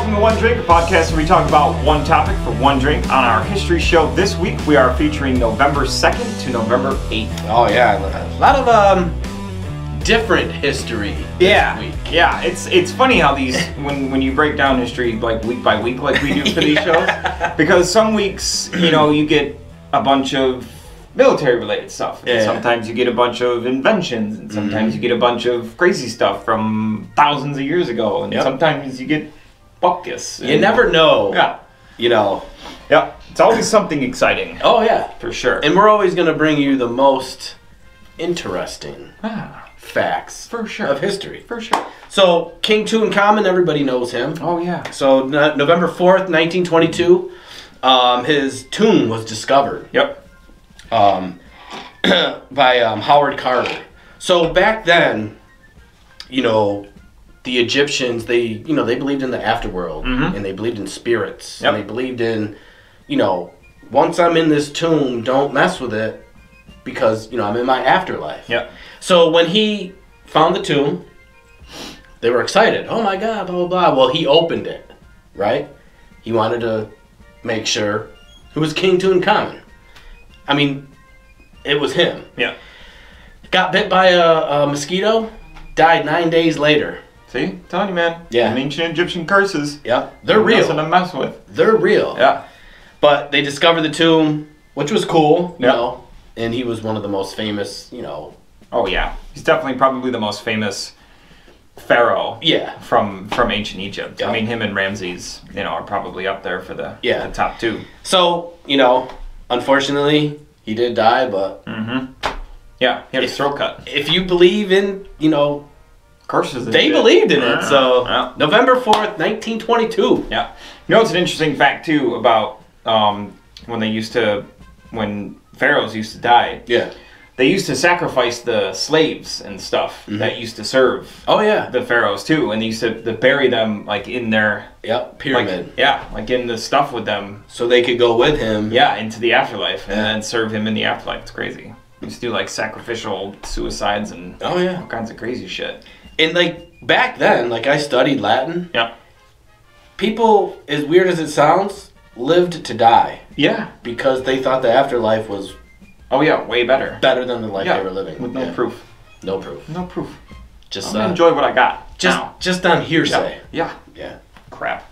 welcome to One Drink, a podcast where we talk about one topic for one drink. On our history show this week, we are featuring November 2nd to November 8th. Oh yeah, a lot of different history this week. Yeah, it's funny how these, when you break down history like week by week like we do for these shows, because some weeks, you get a bunch of military related stuff. And sometimes you get a bunch of inventions, and sometimes you get a bunch of crazy stuff from thousands of years ago, and sometimes you get buckus. You never know. Yeah. Yeah. It's always something exciting. Oh yeah. For sure. And we're always going to bring you the most interesting facts for sure of history. For sure. So, King Tutankhamun, everybody knows him. Oh yeah. So, November 4th, 1922, his tomb was discovered. Yep. By Howard Carter. So back then, the Egyptians, they believed in the afterworld, and they believed in spirits, and they believed in, once I'm in this tomb, don't mess with it, because I'm in my afterlife. Yep. So when he found the tomb, they were excited. Oh my God, blah blah blah. Well, he opened it, right? He wanted to make sure it was King Tutankhamun. I mean, it was him. Yeah. Got bit by a mosquito, died 9 days later. See? I'm telling you, man. Yeah. Ancient Egyptian curses. Yeah. They're real. Nothing to mess with. They're real. Yeah. But they discovered the tomb, which was cool, and he was one of the most famous, Oh, yeah. He's definitely probably the most famous pharaoh from ancient Egypt. Yeah. I mean, him and Ramses, are probably up there for the top two. So, unfortunately, he did die, but... Yeah, he had his throat cut. If you believe in, curses and they shit. believed in it, so... Yeah. November 4th, 1922. Yeah. It's an interesting fact, too, about when pharaohs used to die. Yeah. They used to sacrifice the slaves and stuff that used to serve the pharaohs, too. And they used to bury them, like, in their... pyramid. Like in the stuff with them. So they could go with him. Yeah, into the afterlife and then serve him in the afterlife. It's crazy. They used to do, like, sacrificial suicides and all kinds of crazy shit. And, like, back then, I studied Latin. Yeah. People, as weird as it sounds, lived to die. Yeah. Because they thought the afterlife was... Oh, yeah, way better. Better than the life they were living. With no proof. No proof. No proof. Just I'm gonna enjoy what I got. Just on hearsay. Yeah. Crap.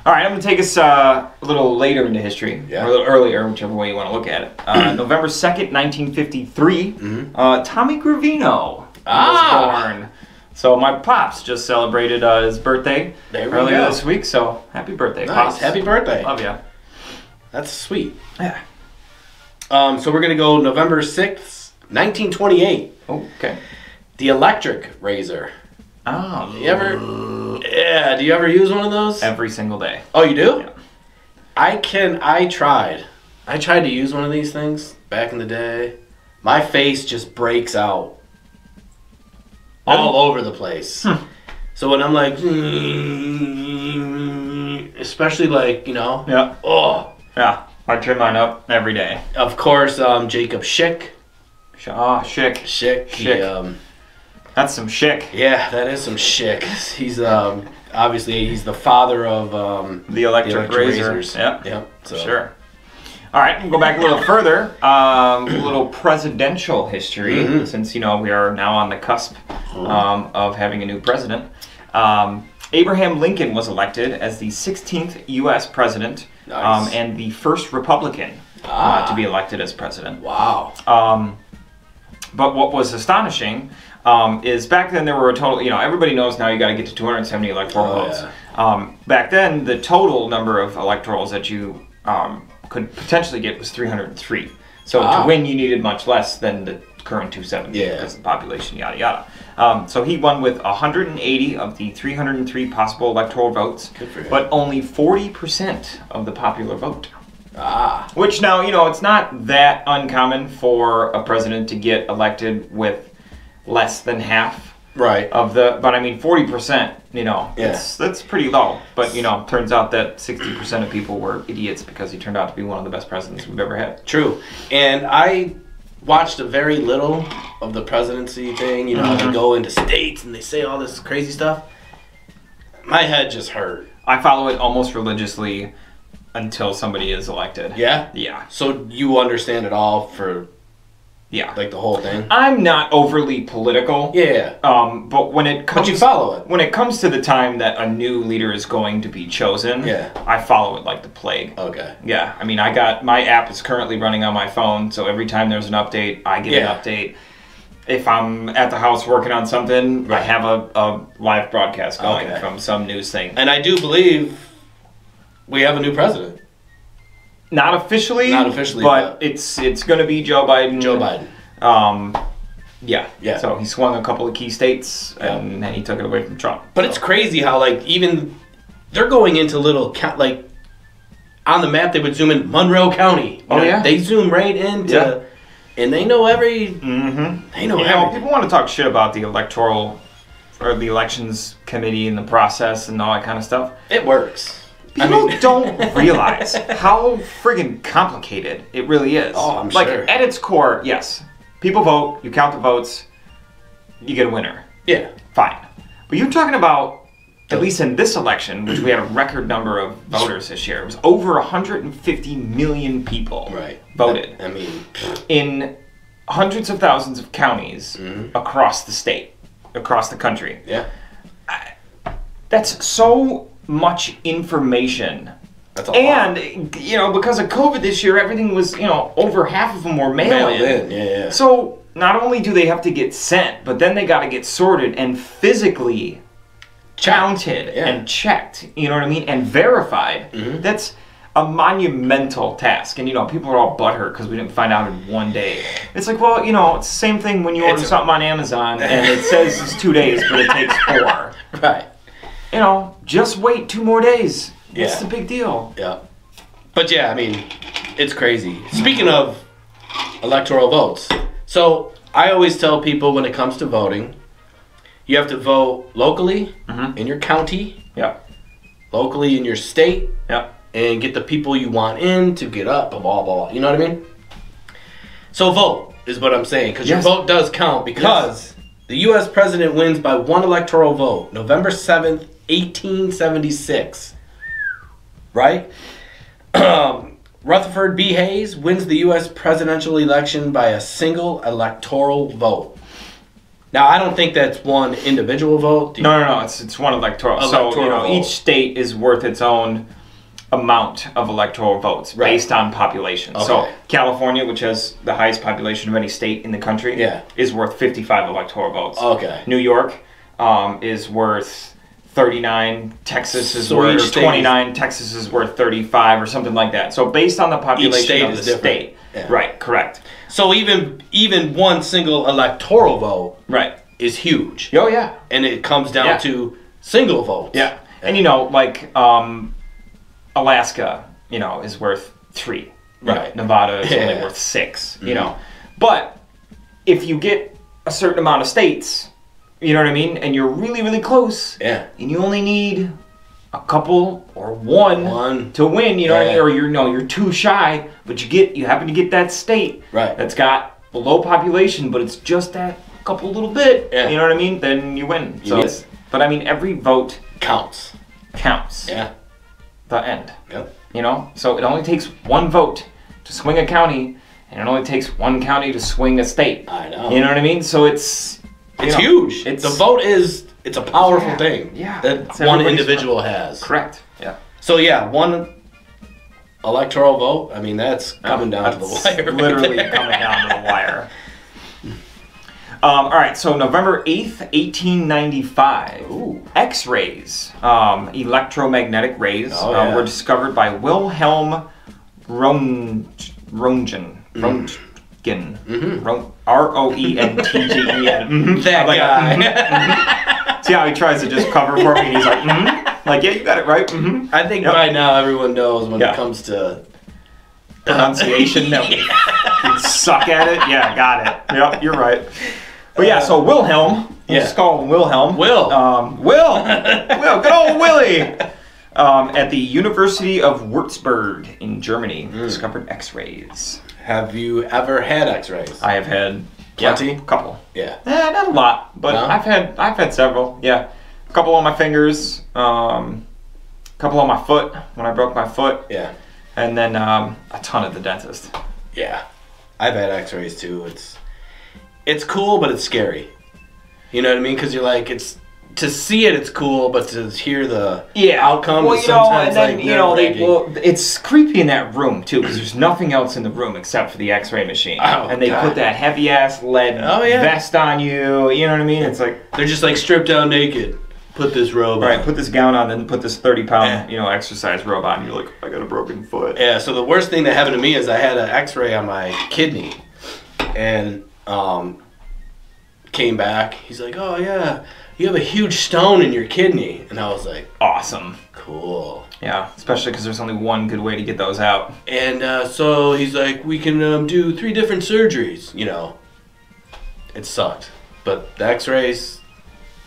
All right, I'm going to take us a little later into history, or a little earlier, whichever way you want to look at it. November 2nd, 1953, Tommy Gravino was born. So my Pops just celebrated his birthday earlier this week, so happy birthday, Pops. Happy birthday. Love ya. That's sweet. Yeah. So we're going to go November 6th, 1928. Oh, okay. The electric razor. Oh. Do you ever use one of those? Every single day. Oh, you do? Yeah. I tried to use one of these things back in the day. My face just breaks out all over the place. So when I'm like, especially Yeah, I turn mine up every day. Of course, Jacob Schick. Schick. That's some Schick. Yeah, that is some Schick. He's obviously he's the father of the electric razors. Yep. So. Sure. All right, we'll go back a little further. A little presidential history, since we are now on the cusp of having a new president. Abraham Lincoln was elected as the 16th U.S. president, and the first Republican to be elected as president. Wow. But what was astonishing is back then there were a total, everybody knows now you got to get to 270 electoral votes. Yeah. Back then, the total number of electorals that you could potentially get was 303. So to win, you needed much less than the current 270 because of the population, yada yada. So he won with 180 of the 303 possible electoral votes, but only 40% of the popular vote. Which now, it's not that uncommon for a president to get elected with less than half of the, but I mean 40%, that's pretty low. But turns out that 60% of people were idiots because he turned out to be one of the best presidents we've ever had. True. And I watched a very little of the presidency thing, they go into states and they say all this crazy stuff. My head just hurt. I follow it almost religiously until somebody is elected. Yeah? Yeah. So you understand it all for... Yeah. Like the whole thing? I'm not overly political. Yeah. But when it comes... But you follow it. When it comes to the time that a new leader is going to be chosen, I follow it like the plague. Okay. Yeah. I mean, my app is currently running on my phone, so every time there's an update, I get an update. If I'm at the house working on something, I have a live broadcast going from some news thing. And I do believe we have a new president. Not officially, but it's going to be Joe Biden. Joe Biden. Yeah. So he swung a couple of key states, and then he took it away from Trump. But it's crazy how, like, even they're going into little, like, on the map they would zoom in Monroe County. You know, they zoom right into, and they know every. They know everything. People want to talk shit about the electoral or the elections committee and the process and all that kind of stuff. It works. People don't realize how friggin' complicated it really is. Oh, I'm like, sure. At its core, yes. People vote, you count the votes, you get a winner. Yeah. Fine. But you're talking about, at least in this election, which we had a record number of voters this year, it was over 150 million people voted. I mean... In hundreds of thousands of counties across the state, across the country. Yeah. That's so... much information. That's a lot. And, because of COVID this year, everything was, over half of them were mail-in. Yeah. So, not only do they have to get sent, but then they got to get sorted and physically counted and checked, you know what I mean, and verified. That's a monumental task. And, people are all butthurt because we didn't find out in one day. It's like, well, it's the same thing when you order something on Amazon and it says it's 2 days, but it takes 4. Right. Just wait 2 more days. What's the big deal? Yeah. But yeah, I mean, it's crazy. Speaking of electoral votes, so I always tell people when it comes to voting, you have to vote locally in your county, locally in your state, and get the people you want in to get up, blah, blah, blah. You know what I mean? So vote is what I'm saying, because your vote does count, because the U.S. president wins by 1 electoral vote, November 7th, 1876. Right? Rutherford B. Hayes wins the U.S. presidential election by a single electoral vote. Now, I don't think that's one individual vote. No. It's one electoral. So, each state is worth its own amount of electoral votes based on population. Okay. So, California, which has the highest population of any state in the country, is worth 55 electoral votes. Okay. New York is worth 39, Texas is worth 29, Texas is worth 35 or something like that. So based on the population of the state. Yeah. Right, correct. So even one single electoral vote is huge. Oh yeah. And it comes down to single votes. Yeah. And Alaska, is worth 3. Right. Nevada is only worth 6, But if you get a certain amount of states, you know what I mean? And you're really, really close. Yeah. And you only need a couple or one to win, you know what I mean? Or you're too shy, but you happen to get that state that's got a low population, but it's just that couple little bit. Yeah. You know what I mean? Then you win. But I mean, every vote counts. Yeah. The end. Yep. So it only takes 1 vote to swing a county, and it only takes 1 county to swing a state. I know. You know what I mean? So it's huge. The vote it's a powerful thing that one individual has. Correct. Yeah. So 1 electoral vote, I mean, that's coming down to the wire. Literally coming down to the wire. All right, so November 8th, 1895, X-rays, electromagnetic rays, were discovered by Wilhelm Röntgen. R-O-E-N-T-G-E-N. That guy. See how he tries to just cover for me, and he's like, Like, yeah, you got it right. I think by now everyone knows when it comes to pronunciation that we suck at it. Yeah, got it. Yep, you're right. But yeah, so Wilhelm, we'll just call him Wilhelm. Will, good old Willie. At the University of Würzburg in Germany, discovered X-rays. Have you ever had X-rays? I have had plenty, a couple. Yeah, not a lot, but no? I've had several. Yeah, couple on my fingers, couple on my foot when I broke my foot. Yeah. And then a ton at the dentist. Yeah. I've had X-rays too. It's cool, but it's scary. You know what I mean? Because you're like, to see it's cool, but to hear the outcome is sometimes and then, it's creepy in that room too, because there's nothing else in the room except for the X-ray machine. Oh, and they put that heavy ass lead vest on you. You know what I mean? It's like they're just like stripped down naked. Put this robe on. Right, put this gown on, then put this 30-pound, exercise robe on. You're like, I got a broken foot. Yeah. So the worst thing that happened to me is I had an X-ray on my kidney, and came back. He's like, oh yeah, you have a huge stone in your kidney, and I was like, awesome, cool. Yeah, especially because there's only one good way to get those out. And so he's like, we can do 3 different surgeries. It sucked, but the X-rays.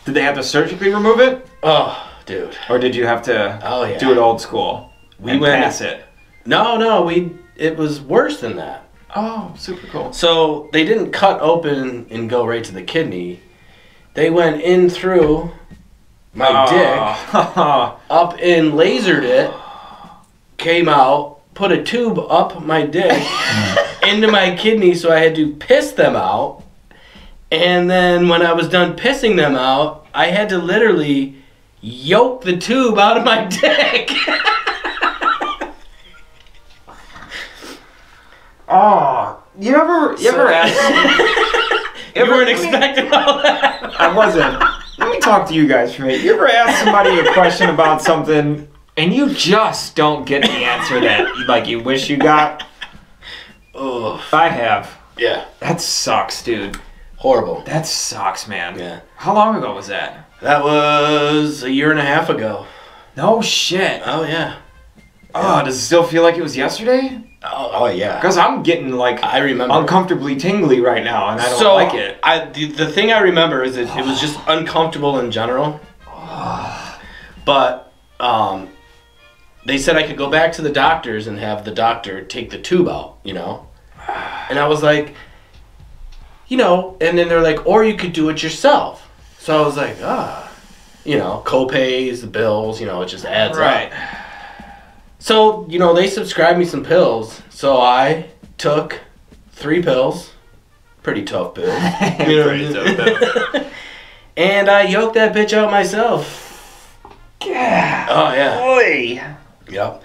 Did they have to surgically remove it? Oh, dude. Or did you have to do it old school? We went past it. No, it was worse than that. Oh, super cool. So they didn't cut open and go right to the kidney. They went in through my dick, up and lasered it, came out, put a tube up my dick into my kidney, so I had to piss them out. And then when I was done pissing them out, I had to literally yoke the tube out of my dick. Oh, you ever ask? You weren't expecting all that. I wasn't. Let me talk to you guys for a minute. You ever ask somebody a question about something and you just don't get the answer that you wish you got? Oh, I have. Yeah. That sucks, dude. Horrible. That sucks, man. Yeah. How long ago was that? That was a year and a half ago. No shit. Oh, yeah. Oh, does it still feel like it was yesterday? Oh yeah. Because I'm getting I remember uncomfortably tingly right now, and I don't like it. The thing I remember is it was just uncomfortable in general. But they said I could go back to the doctors and have the doctor take the tube out, And I was like, and then they're like, or you could do it yourself. So I was like, co-pays, the bills, it just adds up. So, they subscribed me some pills. So I took 3 pills. Pretty tough pills. Pretty tough pills. And I yoked that bitch out myself. Yeah. Oh, yeah. Boy. Yep.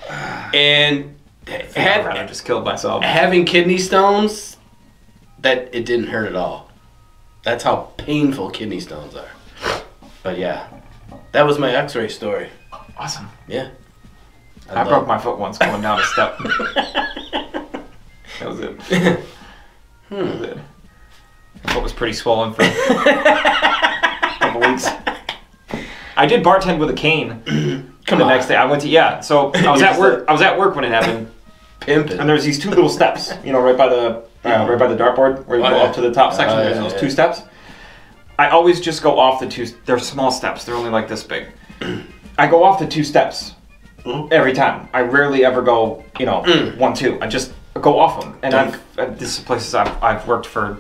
And I just killed myself. Having kidney stones, that it didn't hurt at all. That's how painful kidney stones are. But yeah, that was my X-ray story. Awesome. Yeah. I broke my foot once going down a step. That was it. That was it. My foot was pretty swollen for a couple weeks. I did bartend with a cane. Next day I went to so I was at work. I was at work when it happened. Pimping. And there's these 2 little steps, right by the dartboard where you go up to the top section. There's those 2 steps. I always just go off the 2. They're small steps. They're only like this big. I go off the 2 steps every time. I rarely ever go, 1, 2. I just go off them. And this is places I've worked for.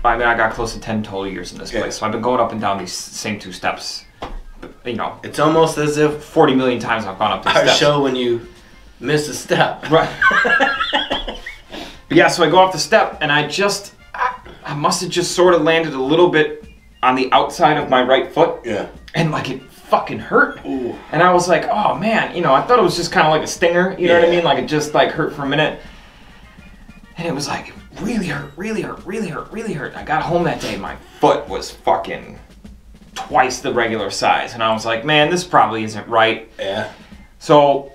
I got close to 10 total years in this place. So I've been going up and down these same 2 steps. It's almost as if 40 million times I've gone up these steps. Our show when you miss a step. Right. Yeah, so I go off the step, and I must have just sort of landed a little bit on the outside of my right foot. Yeah. And it fucking hurt. Ooh. And I was like, oh man, I thought it was just kind of like a stinger, you know what I mean? It just hurt for a minute. And it was really hurt, really hurt, really hurt, really hurt. I got home that day, my foot was fucking twice the regular size. And I was like, man, this probably isn't right. Yeah. So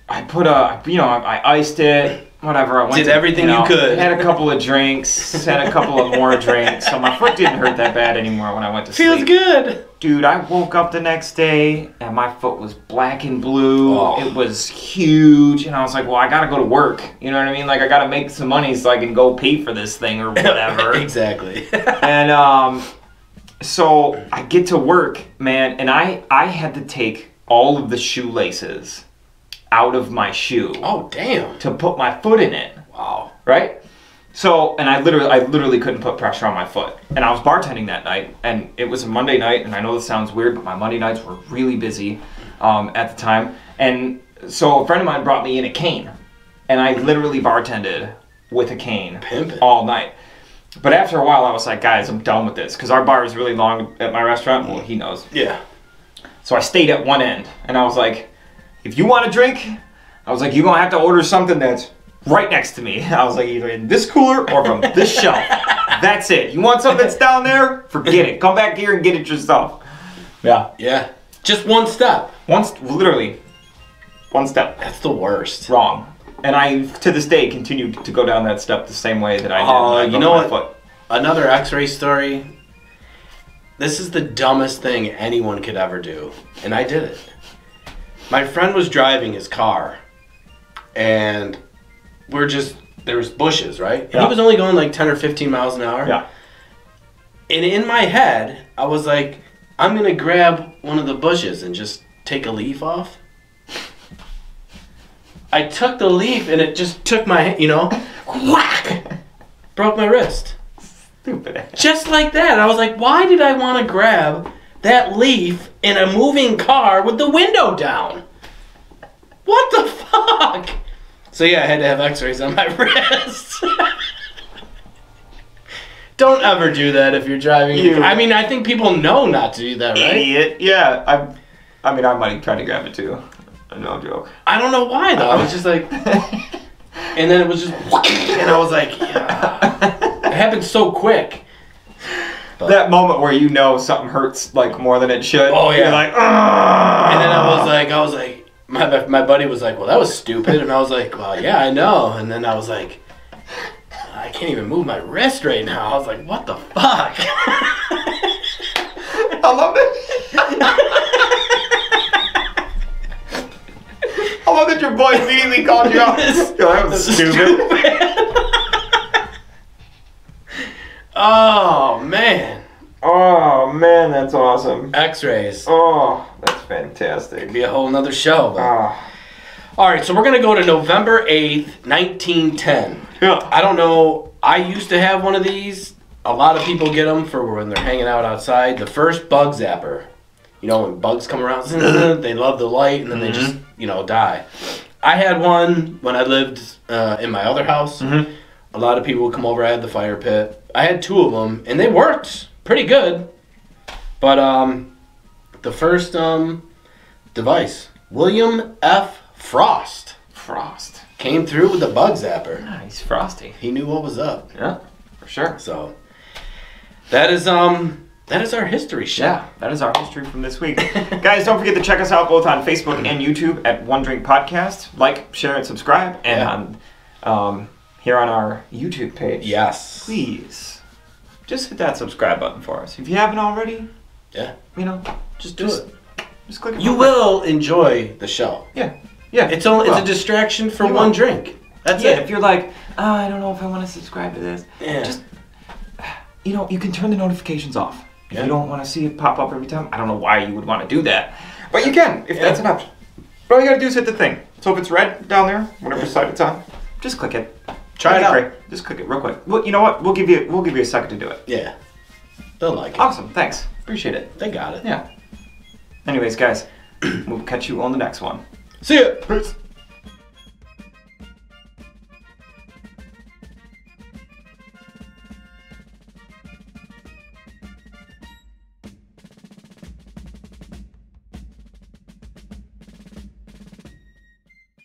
I put I iced it. Whatever, I did everything you could. Had a couple of drinks, had a couple of more drinks, so my foot didn't hurt that bad anymore when I went to sleep. Feels good. Dude, I woke up the next day and my foot was black and blue. Oh. It was huge, and I was like, well, I gotta go to work. You know what I mean? I gotta make some money so I can go pay for this thing or whatever. Exactly. And so I get to work, man, and I had to take all of the shoelaces out of my shoe. Oh, damn. To put my foot in it. Wow. Right? So, and I literally couldn't put pressure on my foot. And I was bartending that night, and it was a Monday night, and I know this sounds weird, but my Monday nights were really busy at the time. And so a friend of mine brought me in a cane, and I literally bartended with a cane all night. But after a while, I was like, guys, I'm done with this, because our bar is really long at my restaurant. Well, he knows. Yeah. So I stayed at one end, and I was like, if you want a drink, I was like, you're going to have to order something that's right next to me. I was like, either in this cooler or from this shelf. That's it. You want something that's down there? Forget it. Come back here and get it yourself. Yeah. Yeah. Just one step. Literally, one step. That's the worst. Wrong. And I, to this day, continue to go down that step the same way that I did when I you know broke what? my foot. Another X-ray story. This is the dumbest thing anyone could ever do. And I did it. My friend was driving his car. And there was bushes, right? And he was only going like 10 or 15 miles an hour. Yeah. And in my head, I was like, I'm going to grab one of the bushes and just take a leaf off. I took the leaf and it just took my, whack! Broke my wrist. Stupid. Just like that. I was like, why did I want to grab that leaf in a moving car with the window down? What the fuck? So yeah, I had to have X-rays on my wrist. Don't ever do that if you're driving. I mean, I think people know not to do that, right? Idiot. Yeah. I mean, I might try to grab it too. No joke. I don't know why though. I was just like, and then it was just, and I was like, yeah. It happened so quick. But that moment where you know something hurts like more than it should. Oh yeah. You're like, ugh! And then I was like, my buddy was like, well, that was stupid, and I was like, well, yeah, I know. And then I was like, I can't even move my wrist right now. I was like, what the fuck? I love it. I love that your boy immediately called you out. That was stupid. Oh, man. Oh, man, that's awesome. X-rays. Oh, that's fantastic. It'd be a whole nother show. But... Oh. All right, so we're going to go to November 8th, 1910. Yeah. I don't know. I used to have one of these. A lot of people get them for when they're hanging out outside. The first bug zapper. You know, when bugs come around, they love the light, and then they just, die. I had one when I lived in my other house. A lot of people would come over. I had the fire pit. I had two of them, and they worked pretty good. But the first device, William F. Frost. Came through with the bug zapper. Nice, Frosty. He knew what was up. Yeah, for sure. So that is our history show. Yeah, that is our history from this week. Guys, don't forget to check us out both on Facebook and YouTube at One Drink Podcast. Like, share, and subscribe. And on here on our YouTube page. Yes. Please, just hit that subscribe button for us. If you haven't already, just do it. Just click it. You will enjoy the show. Yeah. It's a distraction for one drink. That's it. If you're like, I don't know if I want to subscribe to this, just, you can turn the notifications off. If you don't want to see it pop up every time, I don't know why you would want to do that. But you can, if that's an option. But all you got to do is hit the thing. So if it's red down there, whatever side it's on, just click it. Try it out. Just click it real quick. Well, you know what? We'll give you a second to do it. Yeah. They'll like it. Awesome. Thanks. Appreciate it. They got it. Yeah. Anyways, guys, we'll catch you on the next one. See ya. Peace.